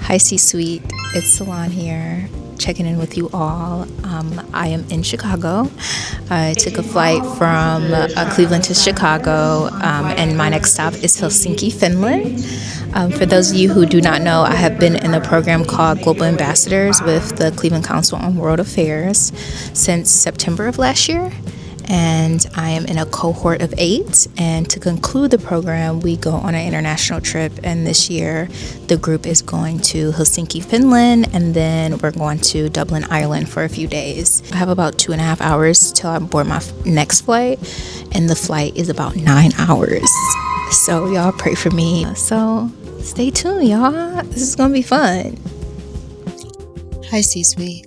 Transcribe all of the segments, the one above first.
Hi, Cey Suite. It's Salon here, checking in with you all. I am in Chicago. I took a flight from Cleveland to Chicago, and my next stop is Helsinki, Finland. For those of you who do not know, I have been in a program called Global Ambassadors with the Cleveland Council on World Affairs since September of last year. And I am in a cohort of 8. And to conclude the program, we go on an international trip. And this year, the group is going to Helsinki, Finland, and then we're going to Dublin, Ireland for a few days. I have about 2.5 hours till I board my next flight, and the flight is about 9 hours. So y'all pray for me. So stay tuned, y'all. This is gonna be fun. Hi, Cey Suite.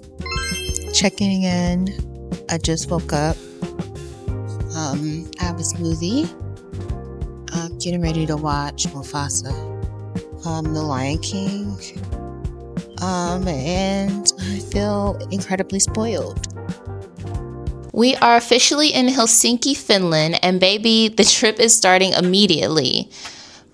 Checking in. I just woke up. I have a smoothie. I'm getting ready to watch Mufasa, The Lion King, and I feel incredibly spoiled. We are officially in Helsinki, Finland, and baby, the trip is starting immediately.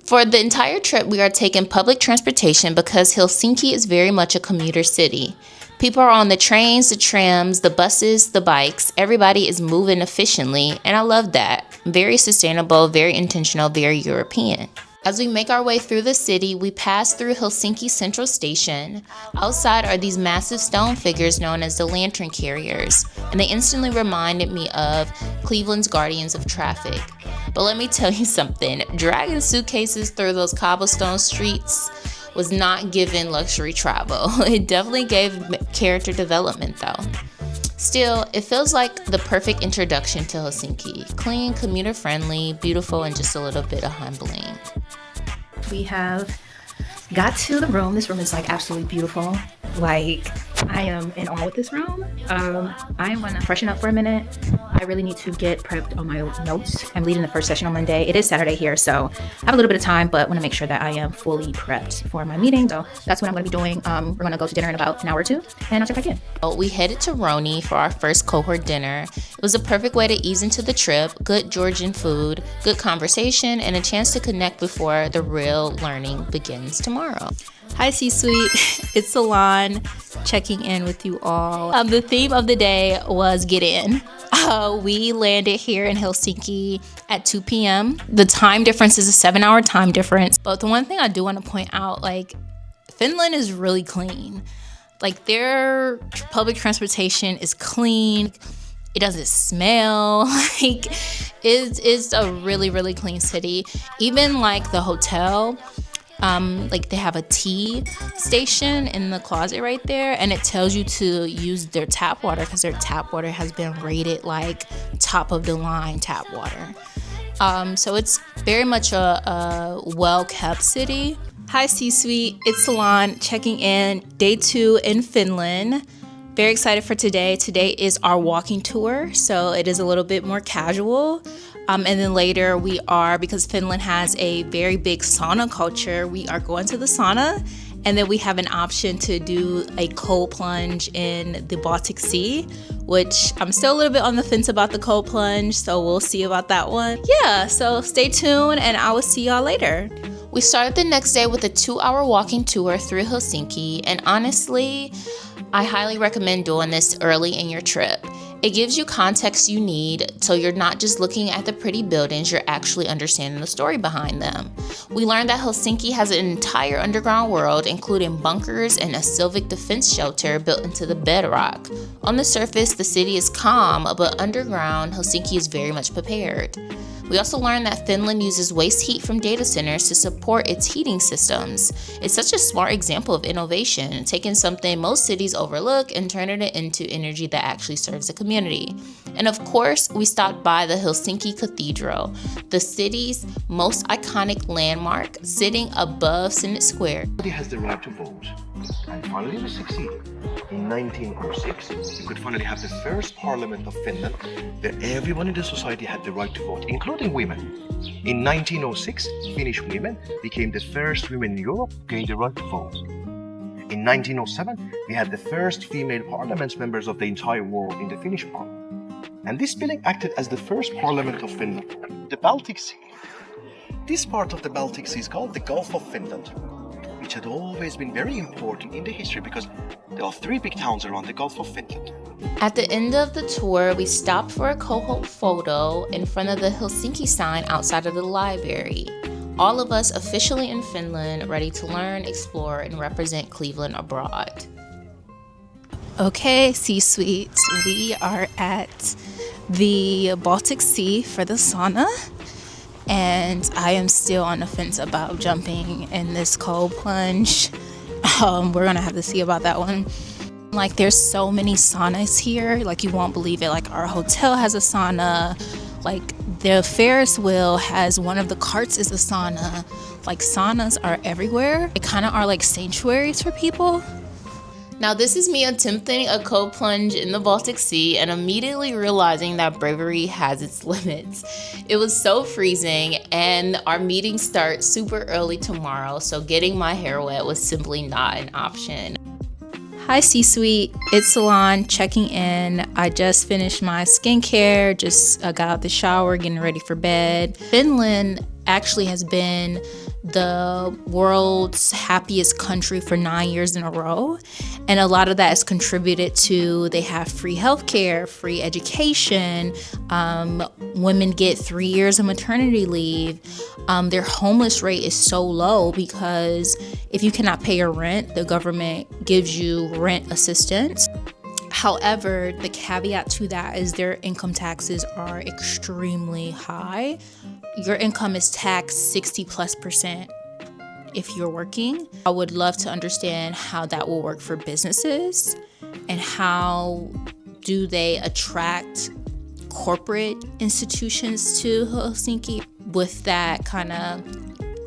For the entire trip, we are taking public transportation because Helsinki is very much a commuter city. People are on the trains, the trams, the buses, the bikes. Everybody is moving efficiently, and I love that. Very sustainable, very intentional, very European. As we make our way through the city, we pass through Helsinki Central Station. Outside are these massive stone figures known as the lantern carriers, and they instantly reminded me of Cleveland's Guardians of Traffic. But let me tell you something, dragging suitcases through those cobblestone streets was not given luxury travel. It definitely gave character development though. Still, it feels like the perfect introduction to Helsinki. Clean, commuter friendly, beautiful, and just a little bit of humbling. We have got to the room. This room is like absolutely beautiful. Like, I am in awe with this room. I am gonna freshen up for a minute. I really need to get prepped on my notes. I'm leading the first session on Monday. It is Saturday here, so I have a little bit of time, but want to make sure that I am fully prepped for my meeting. So that's what I'm gonna be doing. We're gonna go to dinner in about an hour or two, and I'll check back in. We headed to Roni for our first cohort dinner. It was a perfect way to ease into the trip, good Georgian food, good conversation, and a chance to connect before the real learning begins tomorrow. Hi, Cey Suite. It's Salon checking in with you all. The theme of the day was get in. We landed here in Helsinki at 2 p.m. The time difference is a 7-hour time difference. But the one thing I do want to point out, like, Finland is really clean. Like, their public transportation is clean. It doesn't smell. Like, it's a really, really clean city. Even like the hotel, like they have a tea station in the closet right there, and it tells you to use their tap water because their tap water has been rated like top of the line tap water. So it's very much a well-kept city. Hi, Cey Suite. It's Salon checking in. Day 2 in Finland. Very excited for today. Today is our walking tour, so it is a little bit more casual. And then later we are, because Finland has a very big sauna culture, we are going to the sauna. And then we have an option to do a cold plunge in the Baltic Sea, which I'm still a little bit on the fence about the cold plunge, so we'll see about that one. Yeah, so stay tuned and I will see y'all later. We started the next day with a 2-hour walking tour through Helsinki, and honestly, I highly recommend doing this early in your trip. It gives you context you need, so you're not just looking at the pretty buildings, you're actually understanding the story behind them. We learned that Helsinki has an entire underground world, including bunkers and a civic defense shelter built into the bedrock. On the surface, the city is calm, but underground, Helsinki is very much prepared. We also learned that Finland uses waste heat from data centers to support its heating systems. It's such a smart example of innovation, taking something most cities overlook and turning it into energy that actually serves the community. And of course, we stopped by the Helsinki Cathedral, the city's most iconic landmark, sitting above Senate Square. Everybody has the right to vote, and finally we succeeded. In 1906, we could finally have the first parliament of Finland, where everyone in the society had the right to vote, including women. In 1906, Finnish women became the first women in Europe who gained the right to vote. In 1907, we had the first female parliament members of the entire world in the Finnish parliament. And this building acted as the first parliament of Finland. The Baltic Sea. This part of the Baltic Sea is called the Gulf of Finland. which had always been very important in the history because there are three big towns around the Gulf of Finland. At the end of the tour, we stopped for a cohort photo in front of the Helsinki sign outside of the library. All of us officially in Finland, ready to learn, explore, and represent Cleveland abroad. Okay, Cey Suite, we are at the Baltic Sea for the sauna, and I am still on the fence about jumping in this cold plunge. We're gonna have to see about that one. Like, there's so many saunas here, like you won't believe it. Like, our hotel has a sauna, like the Ferris wheel has one of the carts is a sauna. Like, saunas are everywhere. They kind of are like sanctuaries for people. Now, this is me attempting a cold plunge in the Baltic Sea and immediately realizing that bravery has its limits. It was so freezing, and our meeting starts super early tomorrow, so getting my hair wet was simply not an option. Hi Cey Suite, it's Salon checking in. I just finished my skincare, just got out the shower, getting ready for bed. Finland actually has been the world's happiest country for 9 years in a row. And a lot of that is contributed to, they have free healthcare, free education, women get 3 years of maternity leave. Their homeless rate is so low because if you cannot pay your rent, the government gives you rent assistance. However, the caveat to that is their income taxes are extremely high. Your income is taxed 60+% if you're working. I would love to understand how that will work for businesses and how do they attract corporate institutions to Helsinki with that kind of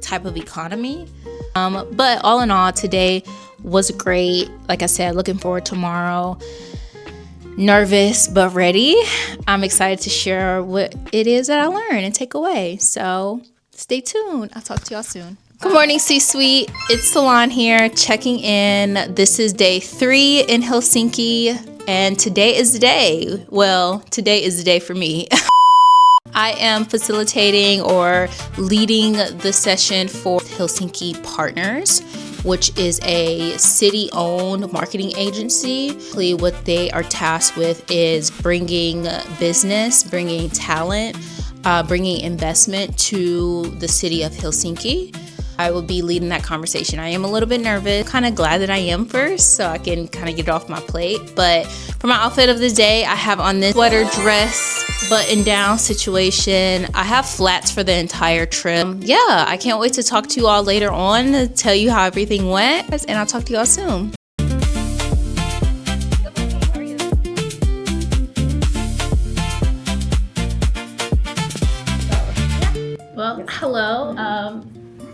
type of economy. But all in all, today was great. Like I said, looking forward to tomorrow. Nervous but ready. I'm excited to share what it is that I learned and take away. So stay tuned. I'll talk to y'all soon. Good morning, Cey Suite. It's Salon here checking in. This is day 3 in Helsinki, and today is the day. Well, today is the day for me. I am facilitating or leading the session for Helsinki Partners, which is a city-owned marketing agency. What they are tasked with is bringing business, bringing talent, bringing investment to the city of Helsinki. I will be leading that conversation. I am a little bit nervous, kind of glad that I am first so I can kind of get it off my plate. But for my outfit of the day, I have on this sweater dress, button down situation. I have flats for the entire trip. Yeah, I can't wait to talk to you all later on to tell you how everything went, and I'll talk to you all soon. Well, hello.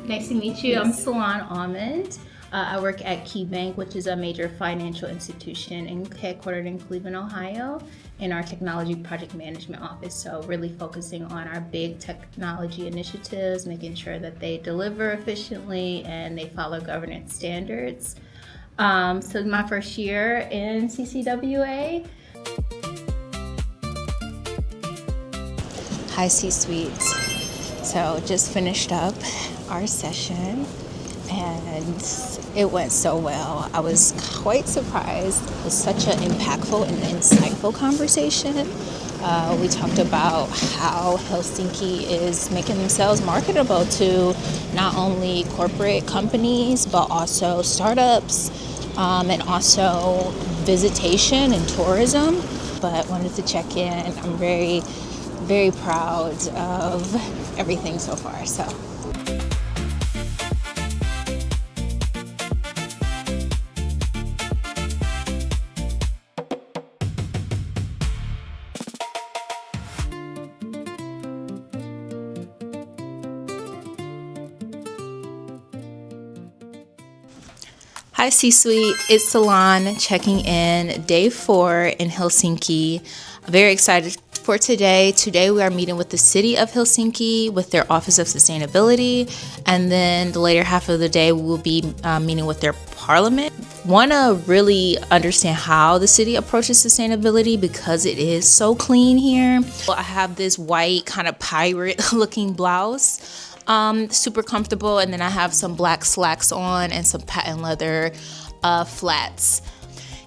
Nice to meet you. I'm Salon Almond. I work at KeyBank, which is a major financial institution and headquartered in Cleveland, Ohio, in our technology project management office. So really focusing on our big technology initiatives, making sure that they deliver efficiently and they follow governance standards. So my first year in CCWA. Hi Cey Suite. So just finished up our session and it went so well. I was quite surprised. It was such an impactful and insightful conversation. We talked about how Helsinki is making themselves marketable to not only corporate companies but also startups and also visitation and tourism. But wanted to check in. I'm very, very proud of everything so far. So. Hi Cey Suite, it's Salon checking in day 4 in Helsinki. Very excited for today. Today we are meeting with the city of Helsinki with their Office of Sustainability, and then the later half of the day we will be meeting with their parliament. Want to really understand how the city approaches sustainability because it is so clean here. I have this white kind of pirate looking blouse. Super comfortable. And then I have some black slacks on and some patent leather flats.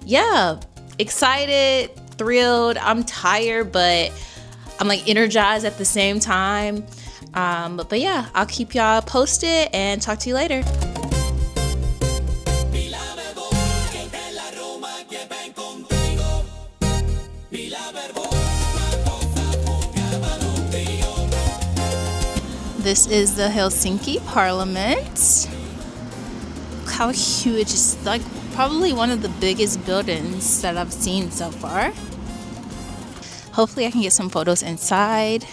Yeah, excited, thrilled. I'm tired, but I'm like energized at the same time. But yeah, I'll keep y'all posted and talk to you later. This is the Helsinki Parliament. Look how huge. It's like probably one of the biggest buildings that I've seen so far. Hopefully I can get some photos inside.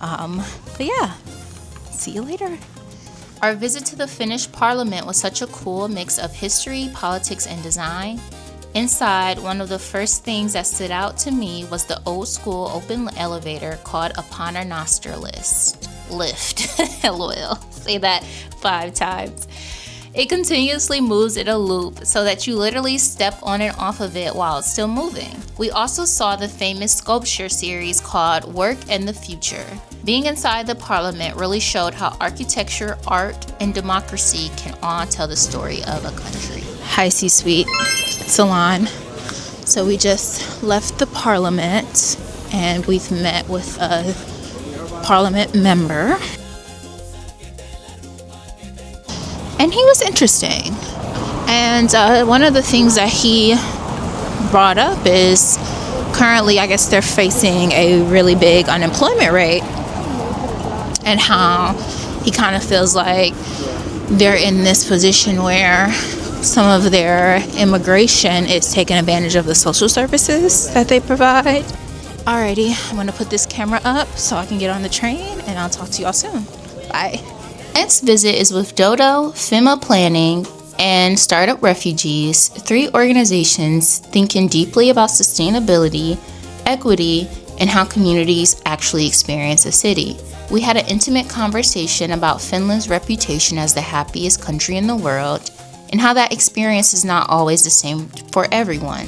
But yeah, see you later. Our visit to the Finnish Parliament was such a cool mix of history, politics, and design. Inside, one of the first things that stood out to me was the old school open elevator called a paternoster lift. LOL. Say that 5 times. It continuously moves in a loop so that you literally step on and off of it while it's still moving. We also saw the famous sculpture series called Work and the Future. Being inside the parliament really showed how architecture, art, and democracy can all tell the story of a country. Hi, Cey Suite. Salon. So we just left the parliament and we've met with a parliament member. And he was interesting. And one of the things that he brought up is currently, I guess they're facing a really big unemployment rate, and how he kind of feels like they're in this position where some of their immigration is taking advantage of the social services that they provide. Alrighty, I'm gonna put this camera up so I can get on the train, and I'll talk to y'all soon. Bye. Next visit is with Dodo, FEMA Planning, and Startup Refugees, 3 organizations thinking deeply about sustainability, equity, and how communities actually experience a city. We had an intimate conversation about Finland's reputation as the happiest country in the world, and how that experience is not always the same for everyone.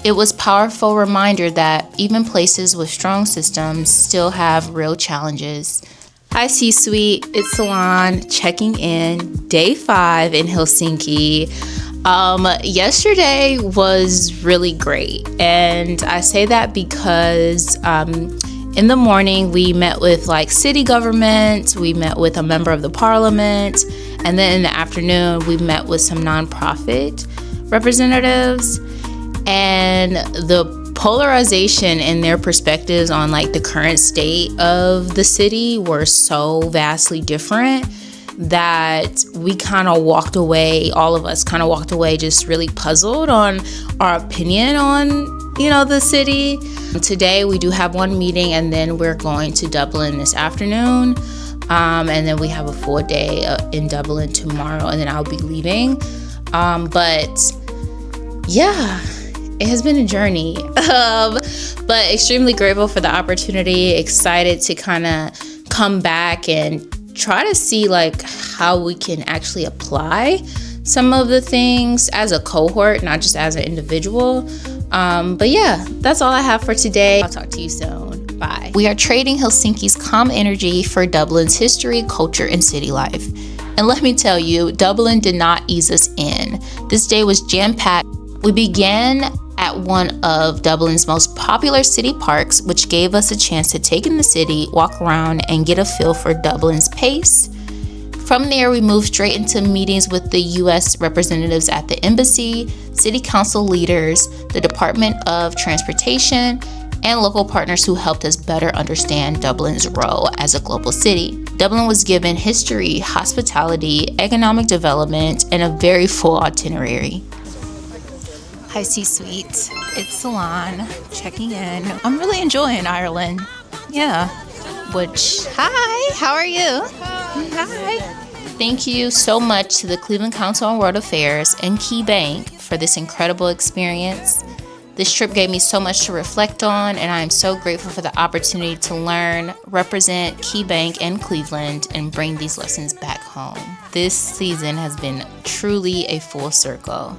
It was a powerful reminder that even places with strong systems still have real challenges. Hi, Cey Suite. It's Salon checking in, day 5 in Helsinki. Yesterday was really great, and I say that because in the morning we met with like city government, we met with a member of the parliament, and then in the afternoon we met with some nonprofit representatives, and the polarization in their perspectives on like the current state of the city were so vastly different that we kind of walked away, all of us kind of walked away just really puzzled on our opinion on, you know, the city. Today we do have one meeting, and then we're going to Dublin this afternoon, and then we have a full day in Dublin tomorrow, and then I'll be leaving. But yeah, it has been a journey, but extremely grateful for the opportunity, excited to kind of come back and try to see like how we can actually apply some of the things as a cohort, not just as an individual. But yeah, that's all I have for today. I'll talk to you soon. Bye. We are trading Helsinki's calm energy for Dublin's history, culture, and city life. And let me tell you, Dublin did not ease us in. This day was jam-packed. We began at one of Dublin's most popular city parks, which gave us a chance to take in the city, walk around, and get a feel for Dublin's pace. From there, we moved straight into meetings with the U.S. representatives at the embassy, city council leaders, the Department of Transportation, and local partners who helped us better understand Dublin's role as a global city. Dublin was given history, hospitality, economic development, and a very full itinerary. Hi, Cey Suite. It's Salon checking in. I'm really enjoying Ireland. Yeah. Hi, how are you? Hi. Thank you so much to the Cleveland Council on World Affairs and Key Bank for this incredible experience. This trip gave me so much to reflect on, and I am so grateful for the opportunity to learn, represent Key Bank and Cleveland, and bring these lessons back home. This season has been truly a full circle.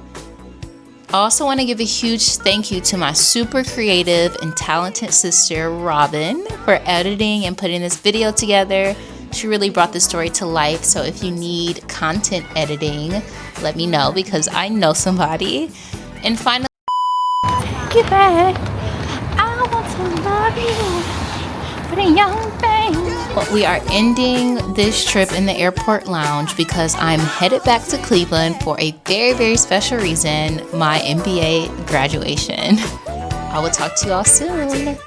I also want to give a huge thank you to my super creative and talented sister, Robin, for editing and putting this video together. She really brought the story to life. So if you need content editing, let me know because I know somebody. And finally, get back. I want to love you for the young thing. But we are ending this trip in the airport lounge because I'm headed back to Cleveland for a very, very special reason, my MBA graduation. I will talk to you all soon.